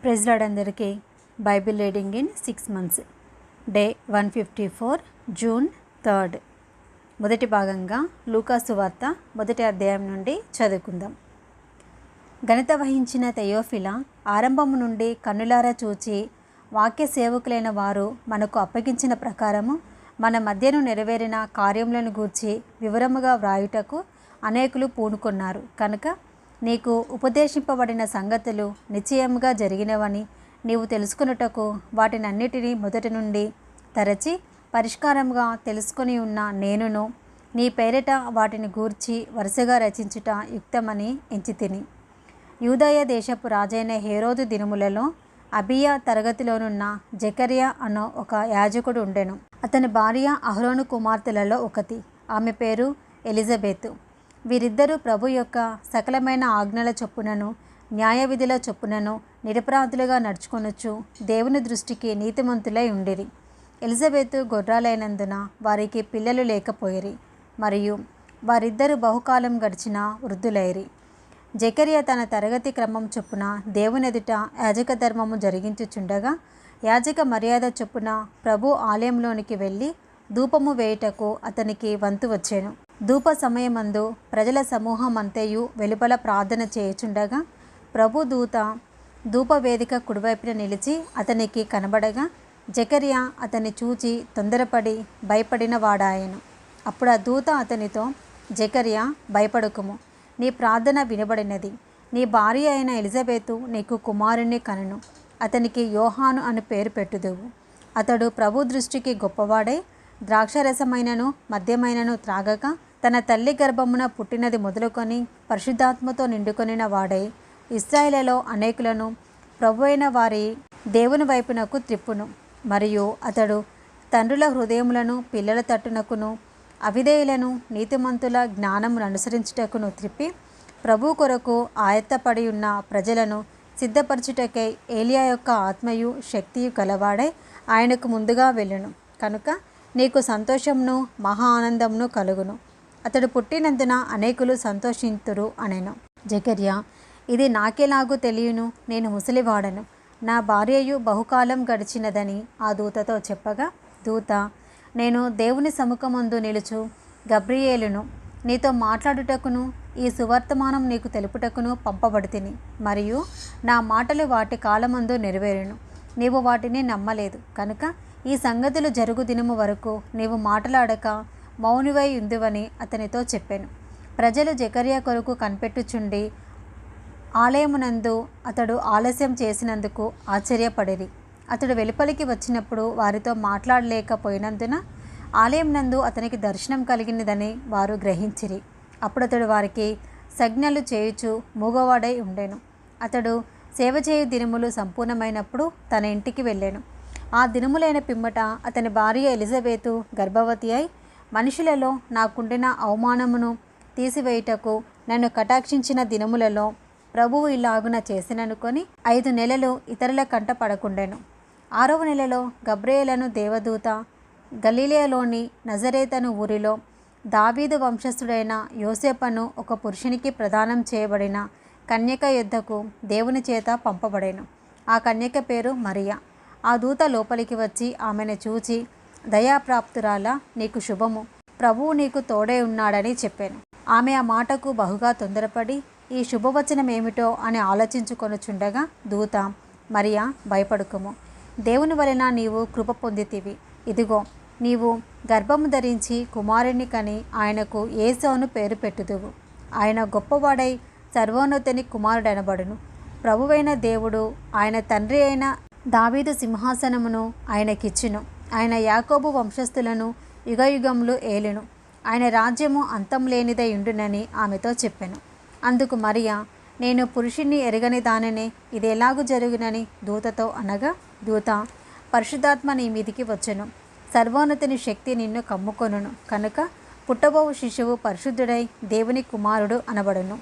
Praise lord అందరికీ Bible reading in 6 months day 154 June 3rd మొదటి భాగంగా లూకా సువార్త మొదటి అధ్యాయం నుండి చదువుకుందాం. ఘనత వహించిన తెయోఫిలా, ఆరంభము నుండి కన్నులారా చూచి వాక్య సేవకులైన వారు మనకు అప్పగించిన ప్రకారము మన మధ్యను నెరవేరిన కార్యములను గూర్చి వివరముగా వ్రాయుటకు అనేకులు పూనుకొన్నారు. కనుక నీకు ఉపదేశింపబడిన సంగతులు నిశ్చయముగా జరిగినవని నీవు తెలుసుకొనుటకు వాటినన్నిటినీ మొదటి నుండి తరచి పరిష్కారముగా తెలుసుకొని ఉన్న నేనును నీ పేరిట వాటిని గూర్చి వరుసగా రచించుట యుక్తమని ఎంచితిని. యూదయ దేశపు రాజైన హేరోదు దినములలో అబియా తరగతిలోనున్న జకర్యా అను ఒక యాజకుడు ఉండెను. అతని భార్య అహరోను కుమార్తెలలో ఒకటి. ఆమె పేరు ఎలిజబెతు. వీరిద్దరూ ప్రభు యొక్క సకలమైన ఆజ్ఞల చొప్పునను న్యాయ విధుల చొప్పునను నిరపరాధులుగా నడుచుకొనుచు దేవుని దృష్టికి నీతిమంతులై ఉండిరి. ఎలిజబెతు గొర్రాలైనందున వారికి పిల్లలు లేకపోయిరి, మరియు వారిద్దరు బహుకాలం గడిచిన వృద్ధులైరి. జకర్యా తన తరగతి క్రమం చొప్పున దేవుని ఎదుట యాజక ధర్మము జరిగించుచుండగా యాజక మర్యాద చొప్పున ప్రభు ఆలయంలోనికి వెళ్ళి ధూపము వేయుటకు అతనికి వంతు వచ్చెను. ధూప సమయమందు ప్రజల సమూహం అంతయు వెలుపల ప్రార్థన చేయుచుండగా ప్రభు దూత ధూపవేదిక కుడివైపున నిలిచి అతనికి కనబడగా జకర్యా అతన్ని చూచి తొందరపడి భయపడిన వాడాయను. అప్పుడు ఆ దూత అతనితో, జకర్యా, భయపడకుము, నీ ప్రార్థన వినబడినది. నీ భార్య అయిన ఎలిజబెతు నీకు కుమారుణ్ణి కనును. అతనికి యోహాను అని పేరు పెట్టుదువు. అతడు ప్రభు దృష్టికి గొప్పవాడై ద్రాక్షరసమైనను మద్యమైనను త్రాగక తన తల్లి గర్భమున పుట్టినది మొదలుకొని పరిశుద్ధాత్మతో నిండుకొనిన వాడై ఇశ్రాయేలులో అనేకులను ప్రభు అయిన వారి దేవుని వైపునకు త్రిప్పును. మరియు అతడు తండ్రుల హృదయములను పిల్లల తట్టునకును అవిధేయులను నీతిమంతుల జ్ఞానమును అనుసరించుటకును త్రిప్పి ప్రభు కొరకు ఆయత్తపడి ఉన్న ప్రజలను సిద్ధపరచుటకై ఏలియా యొక్క ఆత్మయు శక్తియు గలవాడై ఆయనకు ముందుగా వెళ్ళును. కనుక నీకు సంతోషమును మహా ఆనందమును కలుగును. అతడు పుట్టినందున అనేకులు సంతోషింతురు అనెను. జకర్యా, ఇది నాకెలాగూ తెలియను, నేను ముసలివాడను, నా భార్యయు బహుకాలం గడిచినదని ఆ దూతతో చెప్పగా దూత, నేను దేవుని సముఖమందు నిలుచు గబ్రియేలును, నీతో మాట్లాడుటకును ఈ సువర్తమానం నీకు తెలుపుటకును పంపబడితిని. మరియు నా మాటలు వాటి కాలమందు నెరవేరును. నీవు వాటిని నమ్మలేదు కనుక ఈ సంగతులు జరుగు దినము వరకు నీవు మాట్లాడక మౌనివై ఉందువని అతనితో చెప్పాను. ప్రజలు జకర్యా కొరకు కనిపెట్టుచుండి ఆలయమునందు అతడు ఆలస్యం చేసినందుకు ఆశ్చర్యపడిరి. అతడు వెలుపలికి వచ్చినప్పుడు వారితో మాట్లాడలేకపోయినందున ఆలయం నందు అతనికి దర్శనం కలిగినదని వారు గ్రహించిరి. అప్పుడు అతడు వారికి సంజ్ఞలు చేయుచు మూగవాడై ఉండెను. అతడు సేవ చేయు దినములు సంపూర్ణమైనప్పుడు తన ఇంటికి వెళ్ళాను. ఆ దినములైన పిమ్మట అతని భార్య ఎలిజబెతు గర్భవతి అయి మనుషులలో నాకుండిన అవమానమును తీసివేయుటకు నన్ను కటాక్షించిన దినములలో ప్రభువు ఇలాగున చేసిననుకొని 5 నెలలు ఇతరుల కంట పడకుండెను. 6వ నెలలో గబ్రియేలను దేవదూత గలిలయలోని నజరేతను ఊరిలో దావీదు వంశస్థుడైన యోసేపను ఒక పురుషునికి ప్రదానం చేయబడిన కన్యక యొద్దకు దేవుని చేత పంపబడెను. ఆ కన్యక పేరు మరియా. ఆ దూత లోపలికి వచ్చి ఆమెను చూచి, దయాప్రాప్తురాలా, నీకు శుభము, ప్రభువు నీకు తోడై ఉన్నాడని చెప్పాను. ఆమె ఆ మాటకు బహుగా తొందరపడి ఈ శుభవచనం ఏమిటో అని ఆలోచించుకొనుచుండగా దూత, మరియా, భయపడుకుము, దేవుని వలన నీవు కృప పొందితివి. ఇదిగో, నీవు గర్భము ధరించి కుమారుని కని ఆయనకు యేసు అను పేరు పెట్టుదువు. ఆయన గొప్పవాడై సర్వోన్నతుని కుమారుడనబడును. ప్రభువైన దేవుడు ఆయన తండ్రి అయిన దావీదు సింహాసనమును ఆయనకిచ్చును. ఆయన యాకోబు వంశస్థులను యుగయుగములు ఏలును. ఆయన రాజ్యము అంతం లేనిదై ఉండునని ఆమెతో చెప్పెను. అందుకు మరియా, నేను పురుషుణ్ణి ఎరగని దానినే, ఇది ఎలాగూ జరుగునని దూతతో అనగా దూత, పరిశుద్ధాత్మ నీ మీదికి వచ్చెను, సర్వోన్నతుని శక్తి నిన్ను కమ్ముకొనును. కనుక పుట్టబోవు శిశువు పరిశుద్ధుడై దేవుని కుమారుడు అనబడును.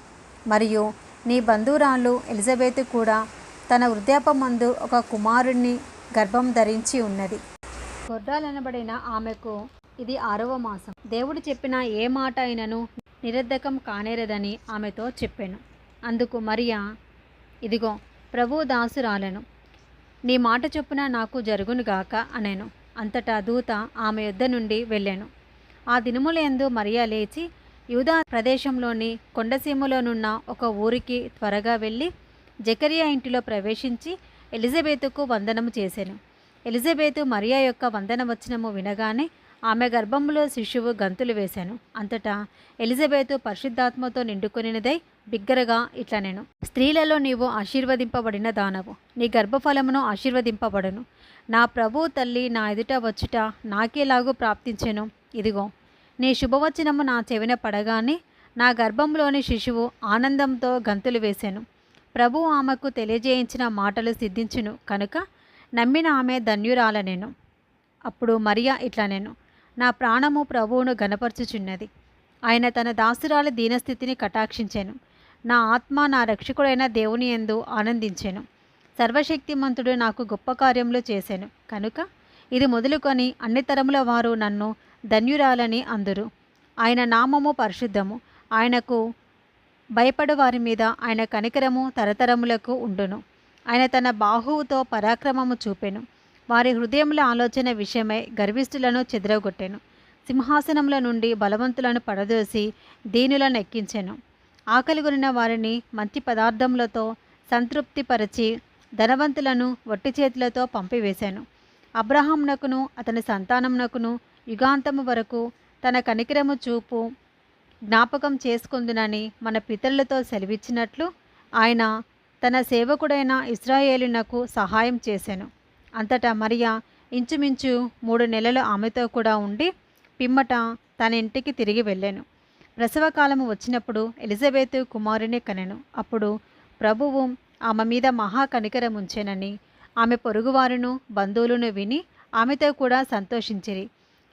మరియు నీ బంధువురాలు ఎలిజబెతు కూడా తన వృద్ధాపమందు ఒక కుమారుణ్ణి గర్భం ధరించి ఉన్నది. గొర్రాలనబడిన ఆమెకు ఇది 6వ మాసం. దేవుడు చెప్పిన ఏ మాట అయినను నిరర్ధకం కానేరదని ఆమెతో చెప్పాను. అందుకు మరియా, ఇదిగో ప్రభువు దాసురాలను, నీ మాట చొప్పున నాకు జరుగునుగాక అనెను. అంతటా దూత ఆమె యొద్ద నుండి వెళ్ళెను. ఆ దినములందు మరియా లేచి యూదా ప్రదేశంలోని కొండసీమలోనున్న ఒక ఊరికి త్వరగా వెళ్ళి జకరియా ఇంటిలో ప్రవేశించి ఎలిజబెతుకు వందనము చేసెను. ఎలిజబెతు మరియా యొక్క వందనవచనము వినగానే ఆమె గర్భంలో శిశువు గంతులు వేశాను. అంతటా ఎలిజబెతు పరిశుద్ధాత్మతో నిండుకొనినదై బిగ్గరగా ఇట్లనెను, స్త్రీలలో నీవు ఆశీర్వదింపబడిన దానవు, నీ గర్భఫలమును ఆశీర్వదింపబడును. నా ప్రభువు తల్లి నా ఎదుట వచ్చుట నాకేలాగూ ప్రాప్తించెను. ఇదిగో, నీ శుభవచనము నా చెవిన పడగానే నా గర్భంలోని శిశువు ఆనందంతో గంతులు వేశాను. ప్రభువు ఆమెకు తెలియజేయించిన మాటలు సిద్ధించును కనుక నమ్మిన ఆమె ధన్యురాలనెను. అప్పుడు మరియా ఇట్లనెను, నా ప్రాణము ప్రభువును గనపరచుచున్నది. ఆయన తన దాసురాలి దీనస్థితిని కటాక్షించెను. నా ఆత్మ నా రక్షకుడైన దేవుని యందు ఆనందించెను. సర్వశక్తిమంతుడు నాకు గొప్ప కార్యములు చేసెను కనుక ఇది మొదలుకొని అన్ని తరముల వారు నన్ను ధన్యురాలని అందురు. ఆయన నామము పరిశుద్ధము. ఆయనకు భయపడు వారి మీద ఆయన కనికరము తరతరములకు ఉండును. ఆయన తన బాహువుతో పరాక్రమము చూపెను. వారి హృదయముల ఆలోచన విషయమై గర్విష్ఠులను చెదరగొట్టెను. సింహాసనముల నుండి బలవంతులను పడదోసి దీనులను ఎక్కించెను. ఆకలిగొనిన వారిని మంచి పదార్థములతో సంతృప్తిపరచి ధనవంతులను వట్టి చేతులతో పంపివేశాను. అబ్రహామునకును అతని సంతానమునకును యుగాంతము వరకు తన కనికరము చూపు జ్ఞాపకం చేసుకుందునని మన పితరులతో సెలవిచ్చినట్లు ఆయన తన సేవకుడైన ఇశ్రాయేలునకు సహాయం చేశాను. అంతటా మరియా ఇంచుమించు 3 నెలలు ఆమెతో కూడా ఉండి పిమ్మట తన ఇంటికి తిరిగి వెళ్ళాను. ప్రసవకాలము వచ్చినప్పుడు ఎలిజబెతు కుమారుని కనెను. అప్పుడు ప్రభువు ఆమె మీద మహా కనికరముంచెనని ఆమె పొరుగువారును బంధువులను విని ఆమెతో కూడా సంతోషించిరి.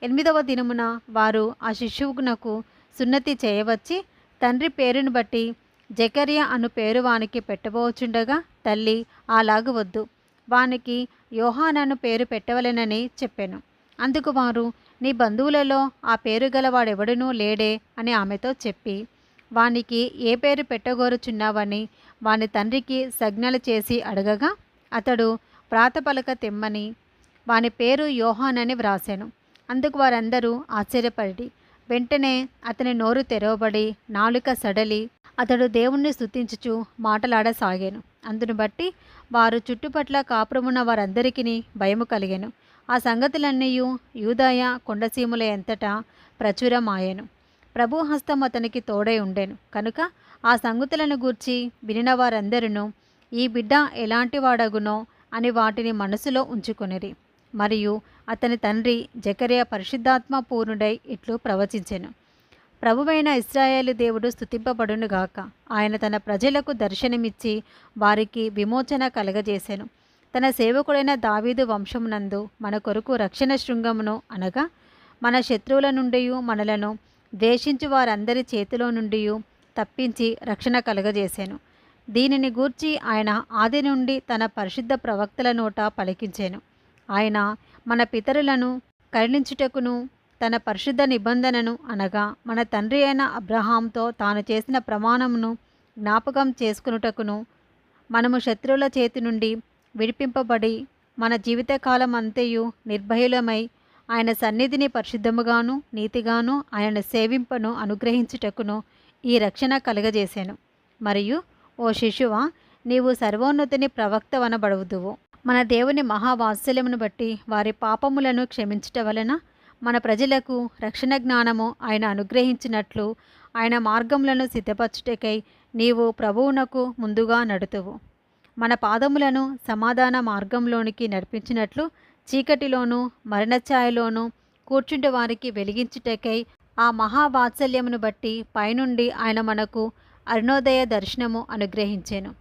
8వ దినమున వారు ఆ శిశువునకు సున్నతి చేయవచ్చి తండ్రి పేరును బట్టి జకరియా అను పేరు వానికి పెట్టబోచుండగా తల్లి అలాగు వద్దు, వానికి యోహానను పేరు పెట్టవలెనని చెప్పెను. అందుకు వారు, నీ బంధువులలో ఆ పేరు గలవాడెవడునూ లేడే అని ఆమెతో చెప్పి వానికి ఏ పేరు పెట్టగోరుచున్నావని వాని తండ్రికి సజ్ఞలు చేసి అడగగా అతడు ప్రాతపలక తెమ్మని వాని పేరు యోహానని వ్రాసెను. అందుకు వారందరూ ఆశ్చర్యపడి వెంటనే అతని నోరు తెరవబడి నాలుక సడలి అతడు దేవుణ్ణి స్తుతించుచు మాటలాడసాగాను. అందును బట్టి వారు చుట్టుపట్ల కాపురమున్న వారందరికీ భయము కలిగెను. ఆ సంగతులన్నీ యూదాయ కొండసీముల ఎంతటా ప్రచురమాయెను. ప్రభు హస్తం అతనికి తోడై ఉండెను కనుక ఆ సంగతులను గూర్చి వినిన వారందరూ ఈ బిడ్డ ఎలాంటి వాడగునో అని వాటిని మనసులో ఉంచుకొనిరి. మరియు అతని తండ్రి జకరియా పరిశుద్ధాత్మ పూర్ణుడై ఇట్లు ప్రవచించెను, ప్రభువైన ఇశ్రాయేలు దేవుడు స్తుతింపబడునుగాక. ఆయన తన ప్రజలకు దర్శనమిచ్చి వారికి విమోచన కలగజేసెను. తన సేవకుడైన దావీదు వంశమునందు మన కొరకు రక్షణ శృంగమును అనగా మన శత్రువుల నుండి మనలను ద్వేషించు వారందరి చేతిలో నుండి తప్పించి రక్షణ కలగజేసెను. దీనిని గూర్చి ఆయన ఆది నుండి తన పరిశుద్ధ ప్రవక్తల నోట పలికించెను. ఆయన మన పితరులను కరుణించుటకును తన పరిశుద్ధ నిబంధనను అనగా మన తండ్రి అయిన అబ్రహాంతో తాను చేసిన ప్రమాణమును జ్ఞాపకం చేసుకునుటకును మనము శత్రువుల చేతి నుండి విడిపింపబడి మన జీవితకాలం అంతయు నిర్భయులమై ఆయన సన్నిధిని పరిశుద్ధముగాను నీతిగాను ఆయన సేవింపను అనుగ్రహించుటకును ఈ రక్షణ కలుగజేశాను. మరియు ఓ శిశువా, నీవు సర్వోన్నతిని ప్రవక్తవనబడుదువు. మన దేవుని మహావాత్సల్యమును బట్టి వారి పాపములను క్షమించుట వలన మన ప్రజలకు రక్షణ జ్ఞానము ఆయన అనుగ్రహించినట్లు ఆయన మార్గములను సిద్ధపరచుటకై నీవు ప్రభువునకు ముందుగా నడుతువు. మన పాదములను సమాధాన మార్గంలోనికి నడిపించినట్లు చీకటిలోను మరణఛాయలోను కూర్చుంటే వారికి వెలిగించుటకై ఆ మహావాత్సల్యమును బట్టి పైనుండి ఆయన మనకు అరుణోదయ దర్శనము అనుగ్రహించెను.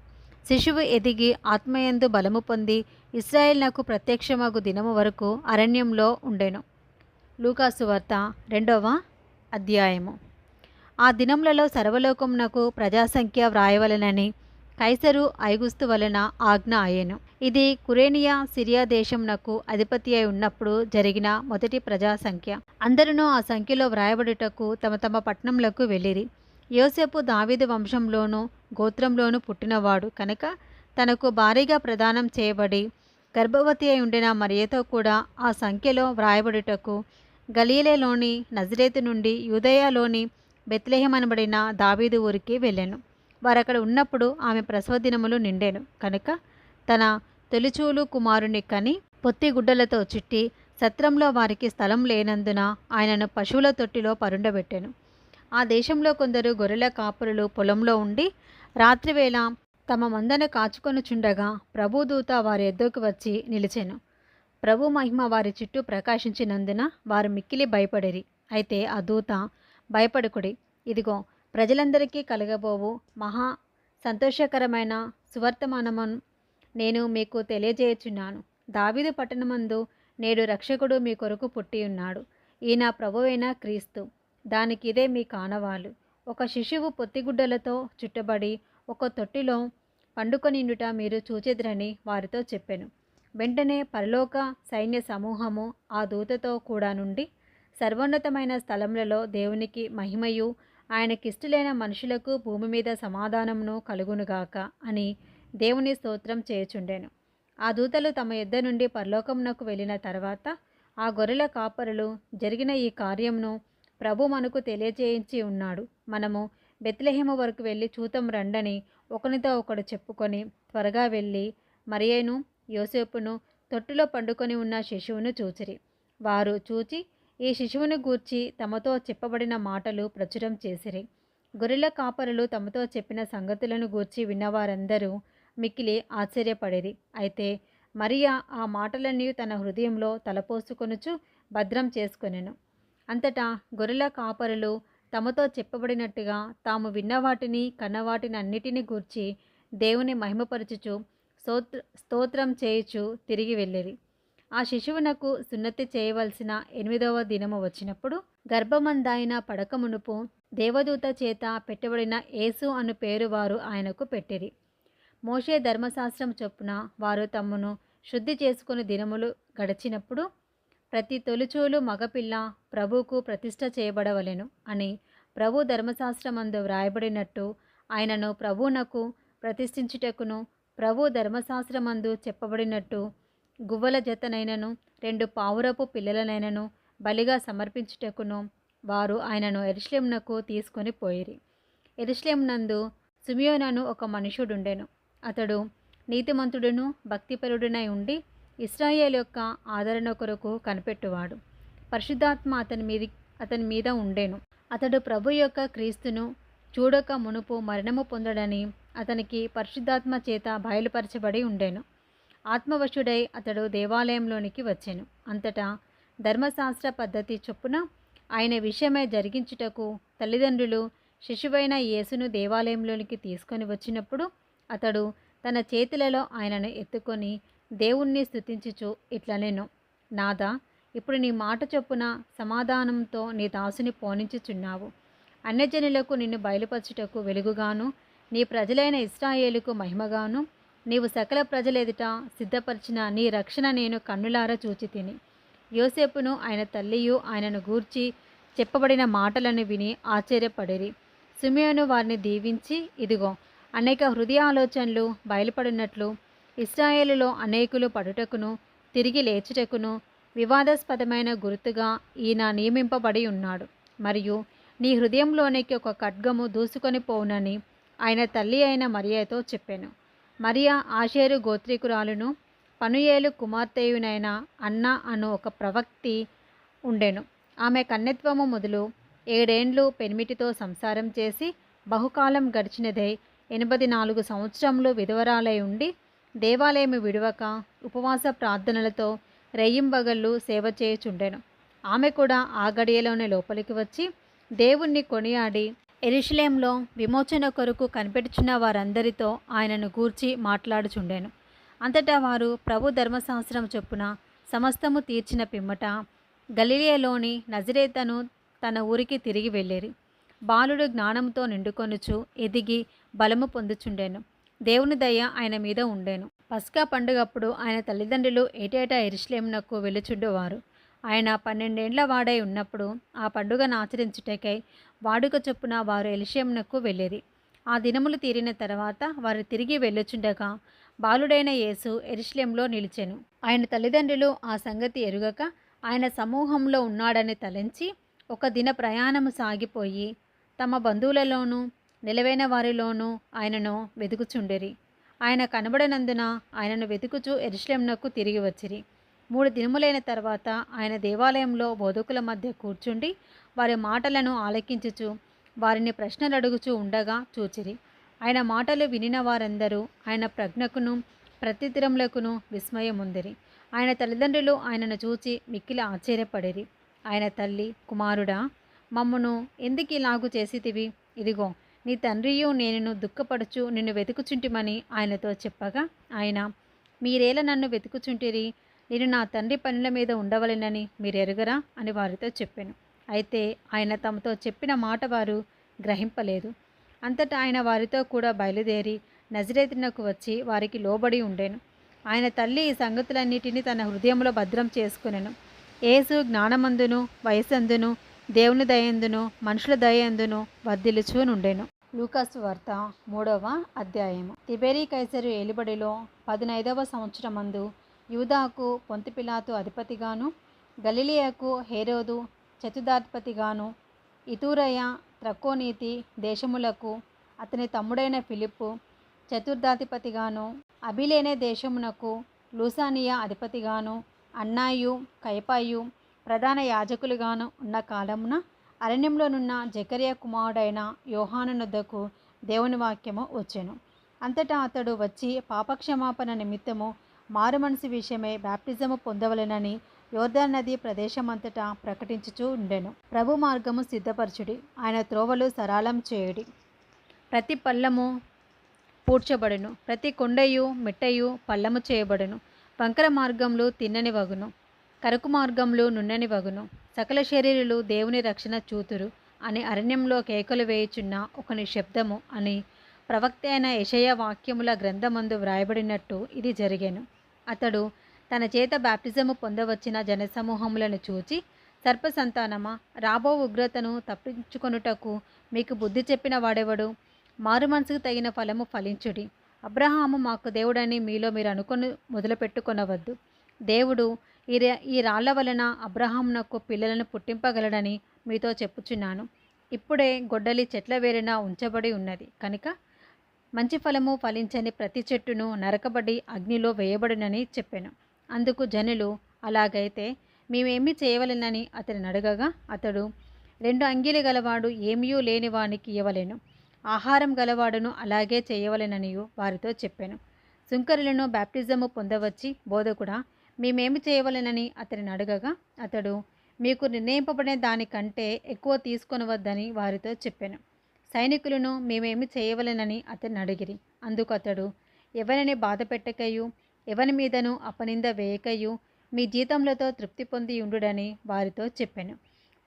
శిశువు ఎదిగి ఆత్మయందు బలము పొంది ఇశ్రాయేలునకు ప్రత్యక్షమగు దినము వరకు అరణ్యంలో ఉండెను. లూకాసు వార్త 2వ అధ్యాయము. ఆ దినములలో సర్వలోకమునకు ప్రజాసంఖ్య వ్రాయవలెనని కైసరు ఐగుస్తు వలన ఆజ్ఞ అయ్యెను. ఇది కురేనియా సిరియా దేశమునకు అధిపతి అయి ఉన్నప్పుడు జరిగిన మొదటి ప్రజాసంఖ్య. అందరూ ఆ సంఖ్యలో వ్రాయబడుటకు తమ తమ పట్టణములకు వెళ్ళిరి. యోసేపు దావీదు వంశంలోను గోత్రంలోను పుట్టినవాడు కనుక తనకు భారీగా ప్రదానం చేయబడి గర్భవతి అయి ఉండిన మరియతో కూడా ఆ సంఖ్యలో వ్రాయబడుటకు గలీలేలోని నజరేతు నుండి యూదయలోని బెత్లెహేం అనబడిన దావీదు ఊరికి వెళ్ళాను. వారక్కడ ఉన్నప్పుడు ఆమె ప్రసవ దినములు నిండాను కనుక తన తొలిచూలు కుమారుని కని పొత్తిగుడ్డలతో చుట్టి సత్రంలో వారికి స్థలం లేనందున ఆయనను పశువుల తొట్టిలో పరుండబెట్టాను. ఆ దేశంలో కొందరు గొర్రెల కాపురులు పొలంలో ఉండి రాత్రివేళ తమ మందను కాచుకొనుచుండగా ప్రభుదూత వారి ఎద్దకు వచ్చి నిలిచెను. ప్రభు మహిమ వారి చుట్టూ ప్రకాశించినందున వారు మిక్కిలి భయపడిరి. అయితే ఆ దూత, భయపడుకుడి, ఇదిగో ప్రజలందరికీ కలగబోవు మహా సంతోషకరమైన సువర్తమానమును నేను మీకు తెలియజేయుచున్నాను. దావీదు పట్టణమందు నేడు రక్షకుడు మీ కొరకు పుట్టి ఉన్నాడు. ఈయన ప్రభువైన క్రీస్తు. దానికి ఇదే మీ కానవాలు. ఒక శిశువు పొత్తిగుడ్డలతో చుట్టబడి ఒక తొట్టిలో పండుకొనిండుట మీరు చూచెదరని వారితో చెప్పెను. వెంటనే పరలోక సైన్య సమూహము ఆ దూతతో కూడా నుండి సర్వోన్నతమైన స్థలములలో దేవునికి మహిమయు ఆయనకిష్టులైన మనుషులకు భూమి మీద సమాధానమును కలుగునుగాక అని దేవుని స్తోత్రం చేయుచుండెను. ఆ దూతలు తమ యుద్ధ నుండి పరలోకమునకు వెళ్ళిన తర్వాత ఆ గొర్రెల కాపరులు జరిగిన ఈ కార్యమును ప్రభు మనకు తెలియజేయించి ఉన్నాడు. మనము బెత్లెహేము వరకు వెళ్ళి చూతం రండని ఒకనితో ఒకడు చెప్పుకొని త్వరగా వెళ్ళి మరియను యోసేపును తొట్టులో పండుకొని ఉన్న శిశువును చూచిరి. వారు చూచి ఈ శిశువును గూర్చి తమతో చెప్పబడిన మాటలు ప్రచురం చేసిరి. గొర్రెల కాపరులు తమతో చెప్పిన సంగతులను గూర్చి విన్నవారందరూ మిక్కిలి ఆశ్చర్యపడిరి. అయితే మరియా ఆ మాటలన్నీ తన హృదయంలో తలపోసుకొనుచు భద్రం చేసుకొనెను. అంతటా గొర్రెల కాపరులు తమతో చెప్పబడినట్టుగా తాము విన్నవాటిని కన్నవాటిని అన్నిటిని గూర్చి దేవుని మహిమపరచుచు స్తోత్రం చేయుచు తిరిగి వెళ్ళిరి. ఆ శిశువునకు సున్నతి చేయవలసిన 8వ దినము వచ్చినప్పుడు గర్భమందాయన పడక మునుపు దేవదూత చేత పెట్టబడిన యేసు అను పేరు వారు ఆయనకు పెట్టిరి. మోషే ధర్మశాస్త్రం చొప్పున వారు తమ్మును శుద్ధి చేసుకుని దినములు గడిచినప్పుడు ప్రతి తొలిచూలు మగపిల్ల ప్రభువుకు ప్రతిష్ఠ చేయబడవలెను అని ప్రభు ధర్మశాస్త్రమందు వ్రాయబడినట్టు ఆయనను ప్రభువునకు ప్రతిష్ఠించుటకును ప్రభు ధర్మశాస్త్రమందు చెప్పబడినట్టు గువ్వల జతనైనను 2 పావురపు పిల్లలనైనను బలిగా సమర్పించుటకును వారు ఆయనను యెరూషలేమునకు తీసుకొని పోయిరి. యెరూషలేమునందు సిమియోనను ఒక మనుషుడుండెను. అతడు నీతిమంతుడును భక్తిపరుడునై ఉండి ఇశ్రాయేలు యొక్క ఆదరణ కొరకు కనిపెట్టువాడు. పరిశుద్ధాత్మ అతని మీద ఉండెను. అతడు ప్రభు యొక్క క్రీస్తును చూడక మునుపు మరణము పొందడని అతనికి పరిశుద్ధాత్మ చేత బయలుపరచబడి ఉండెను. ఆత్మవశుడై అతడు దేవాలయంలోనికి వచ్చెను. అంతటా ధర్మశాస్త్ర పద్ధతి చొప్పున ఆయన విషయమై జరిగించుటకు తల్లిదండ్రులు శిశువైన యేసును దేవాలయంలోనికి తీసుకొని వచ్చినప్పుడు అతడు తన చేతులలో ఆయనను ఎత్తుకొని దేవుణ్ణి స్తుతించుచు ఇట్లనెను, నాదా, ఇప్పుడు నీ మాట చొప్పున సమాధానంతో నీ దాసుని పోనించుచున్నావు. అన్యజనులకు నిన్ను బయలుపరచుటకు వెలుగుగాను నీ ప్రజలైన ఇశ్రాయేలుకు మహిమగాను నీవు సకల ప్రజలెదుట సిద్ధపరిచిన నీ రక్షణ నేను కన్నులారా చూచి తిని. యోసేపును ఆయన తల్లియు ఆయనను గూర్చి చెప్పబడిన మాటలను విని ఆశ్చర్యపడిరి. సిమియోను వారిని దీవించి, ఇదిగో అనేక హృదయ ఆలోచనలు బయలుపడినట్లు ఇశ్రాయేలులో అనేకులు పడుటకును తిరిగి లేచుటకును వివాదాస్పదమైన గుర్తుగా ఈయన నియమింపబడి ఉన్నాడు. మరియు నీ హృదయంలోనికి ఒక ఖడ్గము దూసుకొని పోవునని ఆయన తల్లి అయిన మరియతో చెప్పాను. మరియా ఆషేరు గోత్రీకురాలును పనుయేలు కుమార్తెయునైన అన్న అను ఒక ప్రవక్తి ఉండెను. ఆమె కన్యత్వము మొదలు 7 ఏండ్లు పెనిమిటితో సంసారం చేసి బహుకాలం గడిచినదై 84 సంవత్సరములు విధవరాలై ఉండి దేవాలయము విడువక ఉపవాస ప్రార్థనలతో రెయ్యింబగళ్ళు సేవ చేయుచుండెను. ఆమె కూడా ఆ గడియలోనే లోపలికి వచ్చి దేవుణ్ణి కొనియాడి యెరూషలేములో విమోచన కొరకు కనిపెట్టుచున్న వారందరితో ఆయనను గూర్చి మాట్లాడుచుండెను. అంతటా వారు ప్రభు ధర్మశాస్త్రం చొప్పున సమస్తము తీర్చిన పిమ్మట గలిలయలోని నజరేతను తన ఊరికి తిరిగి వెళ్ళిరి. బాలుడు జ్ఞానంతో నిండుకొనుచు ఎదిగి బలము పొందుచుండెను. దేవుని దయ ఆయన మీద ఉండెను. పస్కా పండుగప్పుడు ఆయన తల్లిదండ్రులు ఏటేటా యెరూషలేమునకు వెళ్ళుచుండేవారు. ఆయన 12 ఏండ్ల వాడై ఉన్నప్పుడు ఆ పండుగను ఆచరించుటకై వాడుక చొప్పున వారు యెరూషలేమునకు వెళ్ళిరి. ఆ దినములు తీరిన తర్వాత వారు తిరిగి వెళ్ళుచుండగా బాలుడైన యేసు యెరూషలేములో నిలిచెను. ఆయన తల్లిదండ్రులు ఆ సంగతి ఎరుగక ఆయన సమూహంలో ఉన్నాడని తలంచి ఒక దిన ప్రయాణము సాగిపోయి తమ బంధువులలోనూ నిలవైన వారిలోనూ ఆయనను వెతుకుచుండిరి. ఆయన కనబడనందున ఆయనను వెతుకుచూ యెరూషలేమునకు తిరిగి వచ్చిరి. 3 దినములైన తర్వాత ఆయన దేవాలయంలో బోధకుల మధ్య కూర్చుండి వారి మాటలను ఆలకించుచు వారిని ప్రశ్నలు అడుగుచూ ఉండగా చూచిరి. ఆయన మాటలు వినిన వారందరూ ఆయన ప్రజ్ఞకును ప్రత్యుత్తరములకును విస్మయముందిరి. ఆయన తల్లిదండ్రులు ఆయనను చూచి మిక్కిలి ఆశ్చర్యపడిరి. ఆయన తల్లి, కుమారుడా, మమ్మును ఎందుకు ఇలాగు చేసితివి? ఇదిగో నీ తండ్రియు నేనును దుఃఖపడుచు నిన్ను వెతుకుచుంటిమని ఆయనతో చెప్పగా ఆయన, మీరేలా నన్ను వెతుకుచుంటిరి? నేను నా తండ్రి పనుల మీద ఉండవలెనని మీరెరుగరా అని వారితో చెప్పాను. అయితే ఆయన తమతో చెప్పిన మాట వారు గ్రహింపలేదు. అంతటా ఆయన వారితో కూడా బయలుదేరి నజరేతునకు వచ్చి వారికి లోబడి ఉండెను. ఆయన తల్లి ఈ సంగతులన్నిటినీ తన హృదయంలో భద్రం చేసుకునెను. యేసు జ్ఞానమందును వయస్సందును దేవుని దయందును మనుషుల దయందును వర్ధిల్లుచూనుండెను. లూకాసు వార్త 3వ అధ్యాయము. తిబెరీ కైసరు ఏలుబడిలో 15వ సంవత్సరమందు యూదాకు పొంతి పిలాతు అధిపతిగాను, గలిలయకు హేరోదు చతుర్థాధిపతిగాను, ఇతూరయ త్రకోనీతి దేశములకు అతని తమ్ముడైన ఫిలిప్పు చతుర్థాధిపతిగాను, అబిలేనే దేశమునకు లూసానియా అధిపతిగాను, అన్నాయు కయపాయు ప్రధాన యాజకులుగాను ఉన్న కాలమున అరణ్యంలోనున్న జకర్యా కుమారుడైన యోహాను నొద్దకు దేవుని వాక్యము వచ్చెను. అంతటా అతడు వచ్చి పాపక్షమాపణ నిమిత్తము మారుమనసు విషయమై బాప్టిజము పొందవలెనని యోర్దాను నది ప్రదేశమంతటా ప్రకటించుచూ ఉండెను. ప్రభు మార్గము సిద్ధపరచుడి, ఆయన త్రోవలు సరళం చేయుడి. ప్రతి పల్లము పూడ్చబడును, ప్రతి కొండయు మిట్టయు పల్లము చేయబడును. వంకర మార్గములు తిన్నని వగును, కరకు మార్గములు నున్నని వగును. సకల శరీరులు దేవుని రక్షణ చూతురు అని అరణ్యంలో కేకలు వేయుచున్న ఒకని శబ్దము అని ప్రవక్త అయిన యెషయా వాక్యముల గ్రంథమందు వ్రాయబడినట్టు ఇది జరిగెను. అతడు తన చేత బాప్టిజము పొందవచ్చిన జనసమూహములను చూచి, సర్పసంతానమా, రాబో ఉగ్రతను తప్పించుకొనుటకు మీకు బుద్ధి చెప్పిన వాడెవడు? మారు మనసుకు తగిన ఫలము ఫలించుడి. అబ్రహాము మాకు దేవుడని మీలో మీరు అనుకొని మొదలుపెట్టుకొనవద్దు. దేవుడు ఈ రాళ్ల వలన అబ్రహామునకు పిల్లలను పుట్టింపగలడని మీతో చెప్పుచున్నాను. ఇప్పుడే గొడ్డలి చెట్ల వేరున ఉంచబడి ఉన్నది కనుక మంచి ఫలము ఫలించని ప్రతి చెట్టును నరకబడి అగ్నిలో వేయబడునని చెప్పెను. అందుకు జనులు, అలాగైతే మేమేమి చేయవలెనని అతని అడగగా అతడు, 2 అంగీలు గలవాడు ఏమీ లేని వానికి ఇవ్వలేను, ఆహారం గలవాడును అలాగే చేయవలెననియు వారితో చెప్పాను. సుంకరులను బాప్టిజము పొందవచ్చి, బోధకుడా, మేమేమి చేయవలెనని అతనిని అడగగా అతడు, మీకు నిర్ణయింపబడిన దానికంటే ఎక్కువ తీసుకొనవద్దని వారితో చెప్పాను. సైనికులను మేమేమి చేయవలెనని అతన్ని అడిగిరి. అందుకు అతడు, ఎవరిని బాధ పెట్టకయు ఎవరి మీదను అపనింద వేయకయు మీ జీతములతో తృప్తి పొంది ఉండుడని వారితో చెప్పాను.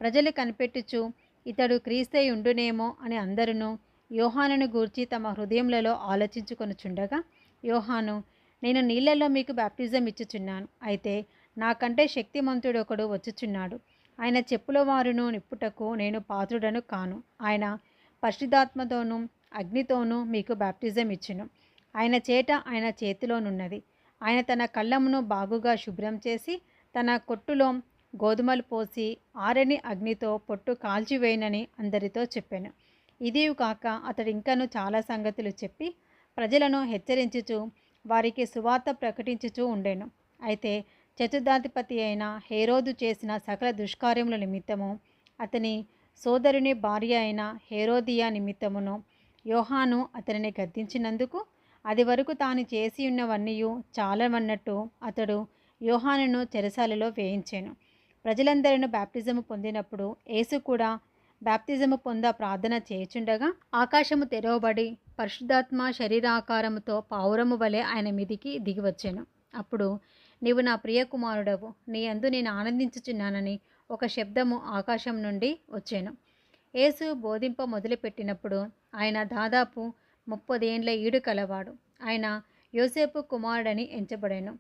ప్రజలు కనిపెట్టుచు ఇతడు క్రీస్తై ఉండునేమో అని అందరూ యోహానును గూర్చి తమ హృదయములలో ఆలోచించుకొనుచుండగా యోహాను, నేను నీళ్లలో మీకు బాప్టిజం ఇచ్చుచున్నాను, అయితే నాకంటే శక్తిమంతుడొకడు వచ్చుచున్నాడు, ఆయన చెప్పుల వారును నిప్పుటకు నేను పాత్రుడను కాను. ఆయన పరిశుద్ధాత్మతోనూ అగ్నితోనూ మీకు బాప్టిజం ఇచ్చును. ఆయన చేట ఆయన చేతిలోనున్నది. ఆయన తన కళ్ళమును బాగుగా శుభ్రం చేసి తన కొట్టులో గోధుమలు పోసి ఆరని అగ్నితో పొట్టు కాల్చివేయనని అందరితో చెప్పాను. ఇదియు కాక అతడు ఇంకను చాలా సంగతులు చెప్పి ప్రజలను హెచ్చరించుచు వారికి సువార్త ప్రకటించుచూ ఉండెను. అయితే చతుర్థాధిపతి అయిన హేరోదు చేసిన సకల దుష్కార్యముల నిమిత్తము అతని సోదరుని భార్య అయిన హేరోదియా నిమిత్తమును యోహాను అతనిని గద్దించినందుకు అది వరకు తాను చేసి ఉన్నవన్నీ చాలవన్నట్టు అతడు యోహానును చెరసాలలో వేయించాను. ప్రజలందరూ బాప్టిజము పొందినప్పుడు యేసు కూడా బాప్తిజము పొంద ప్రార్థన చేయుచుండగా ఆకాశము తెరవబడి పరిశుద్ధాత్మ శరీరాకారముతో పావురము వలె ఆయన మీదికి దిగివచ్చెను. అప్పుడు, నీవు నా ప్రియ కుమారుడవు, నీ యందు నేను ఆనందించుచున్నానని ఒక శబ్దము ఆకాశం నుండి వచ్చెను. యేసు బోధింప మొదలుపెట్టినప్పుడు ఆయన దాదాపు 30 ఏండ్ల ఈడు కలవాడు. ఆయన యోసేపు కుమారుడని ఎంచబడెను.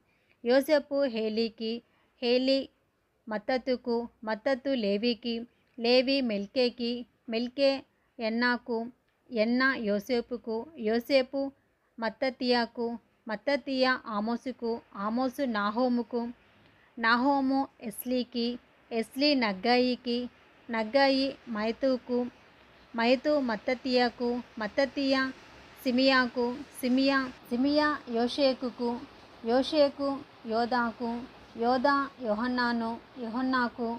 యోసేపు హేలీకి, హేలీ మత్తతుకు, మత్తతు లేవీకి, లేవి మెల్కేకి, మెల్కే ఎన్నాకు, ఎన్నా యోసేపుకు, యోసేపు మత్తతియాకు, మత్తతీయ ఆమోసుకు, ఆమోసు నాహోముకు, నాహోము ఎస్లీకి, ఎస్లీ నగ్గాయికి, నగ్గాయి మయతుకు, మయతు మత్తతీయకు, మత్తతీయ సిమియాకు, సిమియా యోషేకుకు, యోషేకు యోదాకు, యోదా యోహన్నాకు,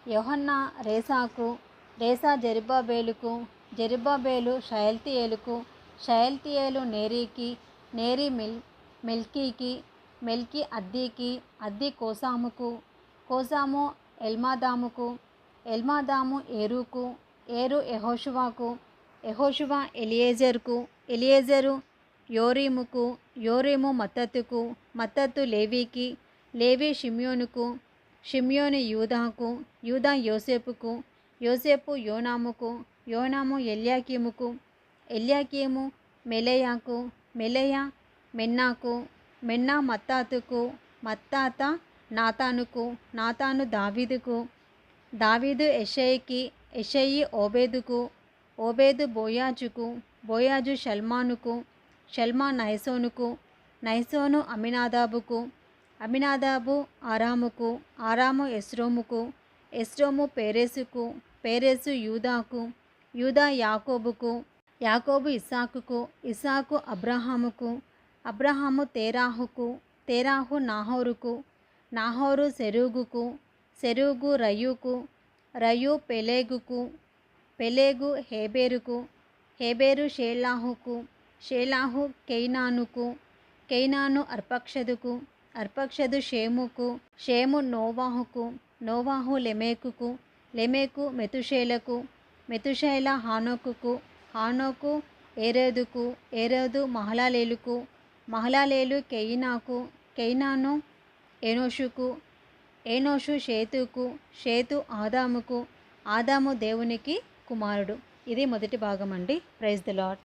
యోహన్నా రేసాకు, రేసా జెరుబ్బాబేలుకు, జెరుబ్బాబేలు షయల్తీయేలుకు, షయల్తీయేలు నేరీకి, నేరి మెల్కీకి, మెల్కీ అద్దీకి, అద్దీ కోసాముకు, కోసాము ఎల్మాదాముకు, ఎల్మాదాము ఏరుకు, ఏరు యెహోషువకు, యెహోషువ ఎలియేజరుకు, ఎలియేజరు యోరీముకు, యోరీము మత్తతుకు, మత్తతు లేవీకి, లేవి షిమ్యోనుకు, షిమ్యోను యూదాకు, యూదా యోసేపుకు, యోసేపు యోనాముకు, యోనాము ఎల్యాకీముకు, ఎల్యాకీము మెలయాకు, మెలయ మెన్నాకు, మెన్నా మత్తాతుకు, మత్తాత నాతానుకు, నాతాను దావీదుకు, దావీదు యెషయికి, యెషయి ఓబేదుకు, ఓబేదు బోయాజుకు, బోయాజు షల్మానుకు, షల్మా నయసోనుకు, నయసోను అమినాదాబుకు, అమినాదాబు ఆరాముకు, ఆరాము ఎస్రోముకు, ఎస్రోము పేరెసుకు, పేరెసు యూదాకు, యూదా యాకోబుకు, యాకోబు ఇస్సాకుకు, ఇస్సాకు అబ్రహాముకు, అబ్రహాము తేరాహుకు, తేరాహు నాహోరుకు, నాహోరు సెరూగుకు, సెరూగు రయూకు, రయూ పెలేగుకు, పెలేగు హేబేరుకు, హేబేరు షేలాహుకు, షేలాహు కేయినానుకు, కేయినాను అర్పక్షదుకు, అర్పక్షదు షేముకు, షేము నోవాహుకు, నోవాహు లెమేకుకు, లెమేకు మెతుషేలకు, మెతుషేల హానోకుకు, హానోకు ఏరేదుకు, ఏరేదు మహలాలేలుకు, మహలాలేలు కేయినాకు, కేయినాను ఏనోషుకు, ఏనోషు షేతుకు, షేతు ఆదాముకు, ఆదాము దేవునికి కుమారుడు. ఇది మొదటి భాగం అండి. Praise the lord.